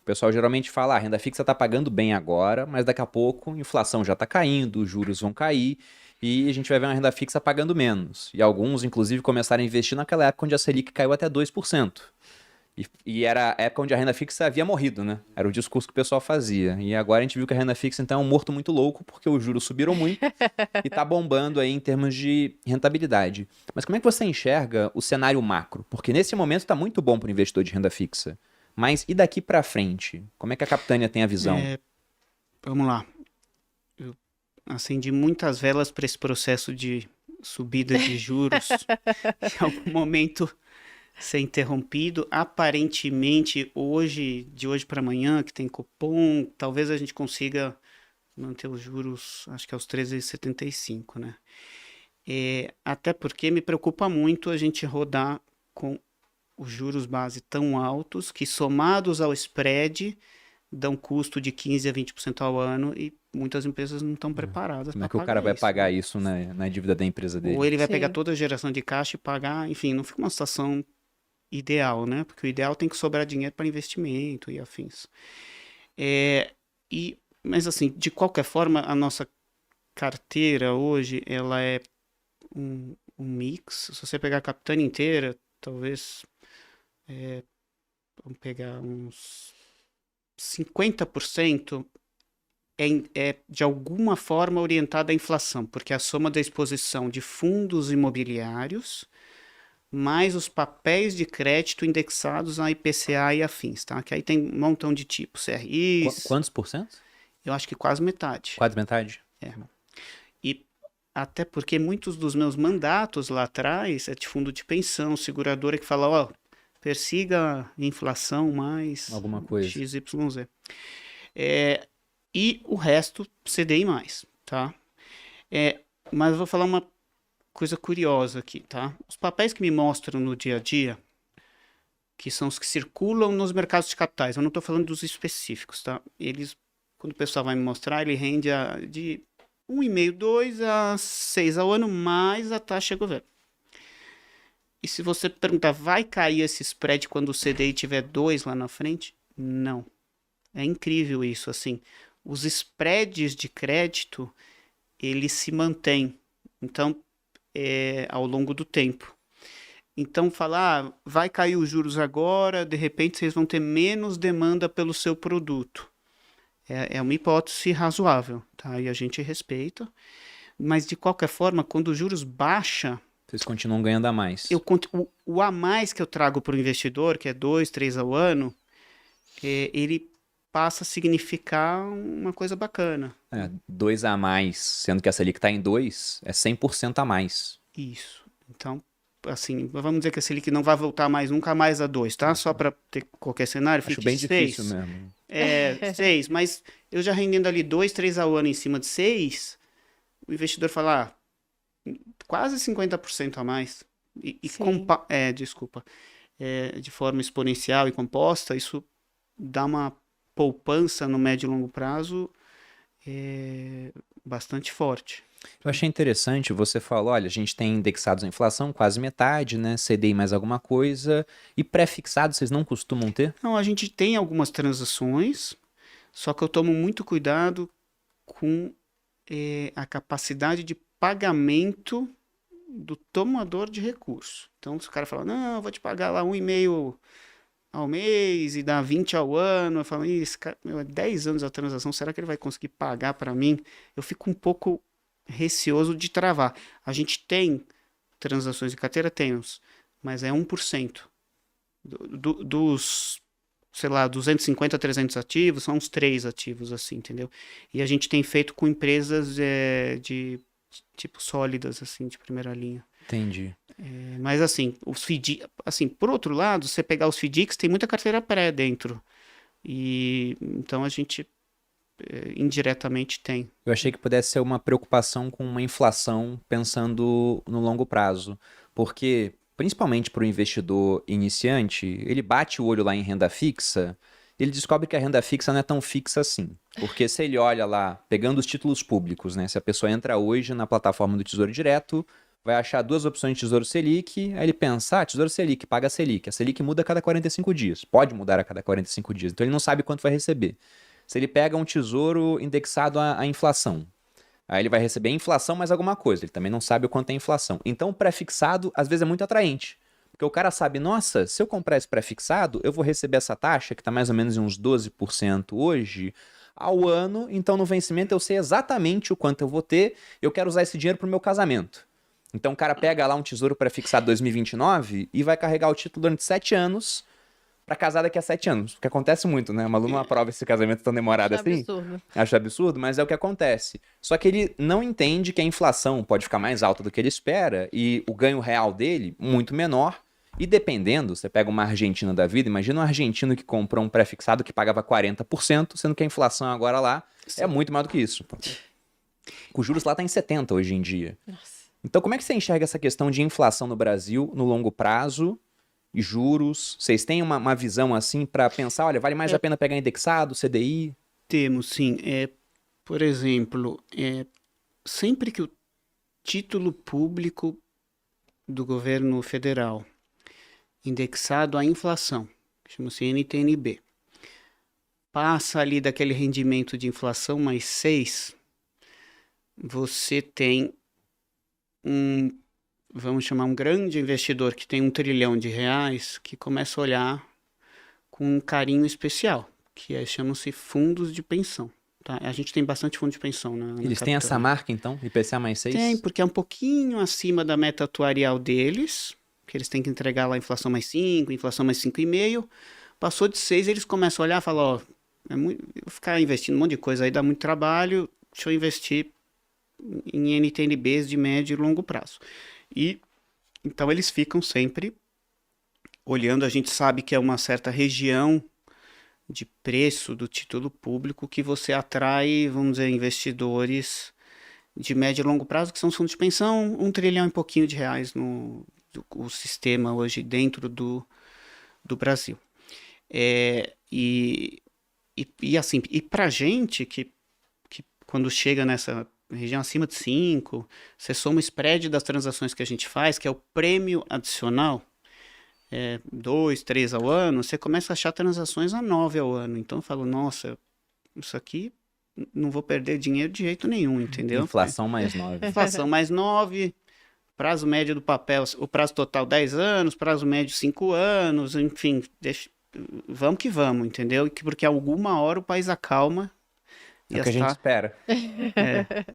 O pessoal geralmente fala, a renda fixa está pagando bem agora, mas daqui a pouco a inflação já está caindo, os juros vão cair e a gente vai ver uma renda fixa pagando menos. E alguns, inclusive, começaram a investir naquela época onde a Selic caiu até 2%. E era a época onde a renda fixa havia morrido, né? Era o discurso que o pessoal fazia. E agora a gente viu que a renda fixa, então, é um morto muito louco, porque os juros subiram muito e tá bombando aí em termos de rentabilidade. Mas como é que você enxerga o cenário macro? Porque nesse momento tá muito bom para o investidor de renda fixa. Mas e daqui para frente? Como é que a Capitânia tem a visão? Vamos lá. Eu acendi muitas velas para esse processo de subida de juros. Em algum momento ser interrompido. Aparentemente, de hoje para amanhã, que tem cupom, talvez a gente consiga manter os juros, acho que aos 13,75, né? Até porque me preocupa muito a gente rodar com os juros base tão altos que, somados ao spread, dão custo de 15 a 20% ao ano e muitas empresas não estão preparadas Como é para que o cara pagar vai isso, pagar né? isso na dívida da empresa Ou dele? ele vai pegar Sim. toda a geração de caixa e pagar, enfim, não fica uma situação ideal, né? Porque o ideal tem que sobrar dinheiro para investimento e afins. Mas assim, de qualquer forma, a nossa carteira hoje, ela é um mix. Se você pegar a Capitânia inteira, talvez, vamos pegar uns 50% é de alguma forma orientada à inflação, porque é a soma da exposição de fundos imobiliários mais os papéis de crédito indexados a IPCA e afins, tá? Que aí tem um montão de tipos, CRIs, Quantos por cento? eu acho que quase metade. Quase metade? E até porque muitos dos meus mandatos lá atrás é de fundo de pensão, seguradora que fala, ó, persiga a inflação mais Alguma coisa. XYZ. E o resto CDI mais, tá? Mas eu vou falar uma coisa curiosa aqui, tá? Os papéis que me mostram no dia a dia, que são os que circulam nos mercados de capitais, eu não estou falando dos específicos, tá? Eles, quando o pessoal vai me mostrar, ele rende de 1,5, 2 a 6 ao ano, mais a taxa governo. E se você perguntar, vai cair esse spread quando o CDI tiver 2 lá na frente? Não. É incrível isso, assim. Os spreads de crédito, eles se mantêm. Então, ao longo do tempo. Então, falar, vai cair os juros agora, de repente vocês vão ter menos demanda pelo seu produto. É uma hipótese razoável, tá? E a gente respeita. Mas, de qualquer forma, quando os juros baixa, Vocês continuam ganhando a mais. o a mais que eu trago para o investidor, que é 2, 3 ao ano, ele passa a significar uma coisa bacana. 2 a mais, sendo que a Selic está em 2, é 100% a mais. Isso. Então, assim, vamos dizer que a Selic não vai voltar mais nunca mais a 2, tá? Só para ter qualquer cenário, Acho fique bem 6. difícil mesmo. 6, mas eu já rendendo ali 2, 3 ao ano em cima de 6, o investidor fala, quase 50% a mais. Sim. Desculpa, de forma exponencial e composta, isso dá uma poupança no médio e longo prazo bastante forte. Eu achei interessante, você falou, olha, a gente tem indexados à inflação, quase metade, né? CDI mais alguma coisa. E pré-fixado, vocês não costumam ter? Não, a gente tem algumas transações, só que eu tomo muito cuidado com a capacidade de pagamento do tomador de recurso. Então, se o cara fala, não, eu vou te pagar lá 1,5 ao mês e dá 20 ao ano, eu falo, esse cara, meu, é 10 anos a transação, será que ele vai conseguir pagar para mim? Eu fico um pouco receoso de travar. A gente tem transações de carteira, temos, mas é 1%. Dos, sei lá, 250 a 300 ativos, são uns 3 ativos assim, entendeu? E a gente tem feito com empresas de tipo sólidas, assim, de primeira linha. Entendi. Mas assim, assim, por outro lado, você pegar os FDICs, tem muita carteira pré dentro. E então a gente indiretamente tem. Eu achei que pudesse ser uma preocupação com uma inflação pensando no longo prazo. Porque, principalmente para o investidor iniciante, ele bate o olho lá em renda fixa, ele descobre que a renda fixa não é tão fixa assim. Porque se ele olha lá, pegando os títulos públicos, né? Se a pessoa entra hoje na plataforma do Tesouro Direto, vai achar duas opções de Tesouro Selic, aí ele pensa, Tesouro Selic, paga a Selic. A Selic muda a cada 45 dias, pode mudar a cada 45 dias, então ele não sabe quanto vai receber. Se ele pega um tesouro indexado à inflação, aí ele vai receber inflação mais alguma coisa, ele também não sabe o quanto é inflação. Então o pré-fixado às vezes é muito atraente, porque o cara sabe, nossa, se eu comprar esse pré-fixado, eu vou receber essa taxa, que está mais ou menos em uns 12% hoje, ao ano, então no vencimento eu sei exatamente o quanto eu vou ter, eu quero usar esse dinheiro para o meu casamento. Então o cara pega lá um tesouro pré-fixado 2029 e vai carregar o título durante 7 anos para casar daqui a 7 anos. O que acontece muito, né? A Malu não aprova esse casamento tão demorado Acho assim. absurdo. Acho absurdo, mas é o que acontece. Só que ele não entende que a inflação pode ficar mais alta do que ele espera e o ganho real dele muito menor. E dependendo, você pega uma Argentina da vida, imagina um argentino que comprou um pré-fixado que pagava 40%, sendo que a inflação agora lá é muito mais do que isso. Os juros lá tá em 70 hoje em dia. Nossa. Então como é que você enxerga essa questão de inflação no Brasil no longo prazo e juros? Vocês têm uma visão assim para pensar, olha, vale mais a pena pegar indexado, CDI? Temos, sim. Por exemplo, sempre que o título público do governo federal indexado à inflação, chama-se NTNB, passa ali daquele rendimento de inflação mais 6, você tem vamos chamar um grande investidor que tem R$ 1 trilhão que começa a olhar com um carinho especial, que chamam-se fundos de pensão. Tá? A gente tem bastante fundo de pensão na Eles têm essa marca então, IPCA mais 6? Tem, porque é um pouquinho acima da meta atuarial deles, que eles têm que entregar lá a inflação mais 5, inflação mais 5,5. Passou de 6, eles começam a olhar e falam, ó, eu vou ficar investindo um monte de coisa aí, dá muito trabalho, deixa eu investir em NTNBs de médio e longo prazo. E então eles ficam sempre olhando, a gente sabe que é uma certa região de preço do título público que você atrai, vamos dizer, investidores de médio e longo prazo, que são os fundos de pensão, 1 trilhão e pouquinho de reais no o sistema hoje dentro do Brasil. E assim, e pra gente que quando chega nessa região acima de 5, você soma o spread das transações que a gente faz, que é o prêmio adicional, 2, 3 ao ano, você começa a achar transações a 9 ao ano. Então eu falo, nossa, isso aqui não vou perder dinheiro de jeito nenhum, entendeu? Inflação mais 9. Inflação mais 9, prazo médio do papel, o prazo total 10 anos, prazo médio 5 anos, enfim, vamos que vamos, entendeu? Porque alguma hora o país acalma. É o que a gente espera.